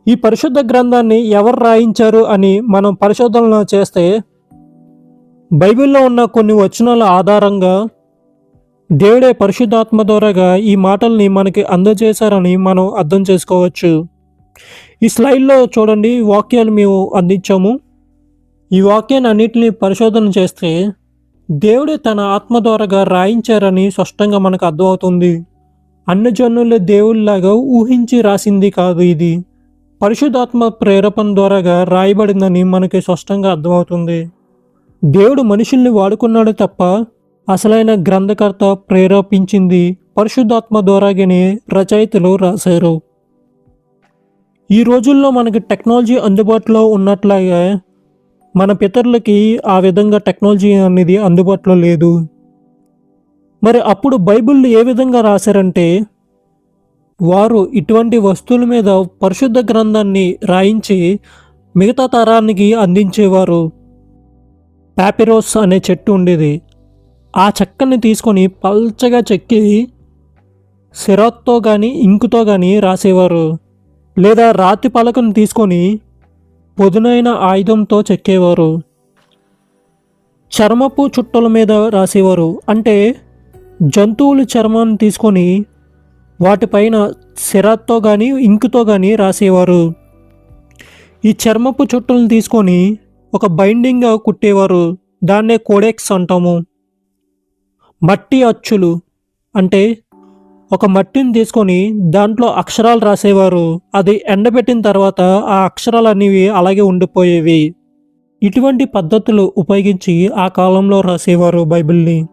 ఈ పరిశుద్ధ గ్రంథాన్ని ఎవరు రాయించారు అని మనం పరిశోధనలు చేస్తే బైబిల్లో ఉన్న కొన్ని వచనాల ఆధారంగా దేవుడే పరిశుద్ధాత్మ ద్వారాగా ఈ మాటల్ని మనకి అందజేశారని మనం అర్థం చేసుకోవచ్చు. ఈ స్లైడ్లో చూడండి, వాక్యాలు మేము అందించాము. ఈ వాక్యాన్ని అన్నిటిని పరిశోధన చేస్తే దేవుడే తన ఆత్మ ద్వారాగా రాయించారని స్పష్టంగా మనకు అర్థమవుతుంది. అన్యజనుల దేవుళ్ళలాగా ఊహించి రాసింది కాదు, ఇది పరిశుద్ధాత్మ ప్రేరేపణ ద్వారాగా రాయబడిందని మనకి స్పష్టంగా అర్థమవుతుంది. దేవుడు మనుషుల్ని వాడుకున్నాడు తప్ప అసలైన గ్రంథకర్త ప్రేరేపించింది పరిశుద్ధాత్మ ద్వారాగానే రచయితలు రాశారు. ఈ రోజుల్లో మనకి టెక్నాలజీ అందుబాటులో ఉన్నట్లాగా మన పితరులకి ఆ విధంగా టెక్నాలజీ అనేది అందుబాటులో లేదు. మరి అప్పుడు బైబిల్ ఏ విధంగా రాశారంటే, వారు ఇటువంటి వస్తువుల మీద పరిశుద్ధ గ్రంథాన్ని రాయించి మిగతా తరానికి అందించేవారు. పాపిరోస్ అనే చెట్టు ఉండేది. ఆ చెక్కని తీసుకొని పల్చగా చెక్కి సిరాతో కానీ ఇంకుతో కానీ రాసేవారు. లేదా రాతి పలకను తీసుకొని పొదునైన ఆయుధంతో చెక్కేవారు. చర్మపు చుట్టల మీద రాసేవారు. అంటే జంతువుల చర్మాన్ని తీసుకొని వాటిపైన సిరాతో కానీ ఇంకుతో కానీ రాసేవారు. ఈ చర్మపు చుట్టలను తీసుకొని ఒక బైండింగ్గా కుట్టేవారు. దాన్నే కోడెక్స్ అంటాము. మట్టి అచ్చులు అంటే ఒక మట్టిని తీసుకొని దాంట్లో అక్షరాలు రాసేవారు. అది ఎండబెట్టిన తర్వాత ఆ అక్షరాలు అనేవి అలాగే ఉండిపోయేవి. ఇటువంటి పద్ధతులు ఉపయోగించి ఆ కాలంలో రాసేవారు బైబిల్ని.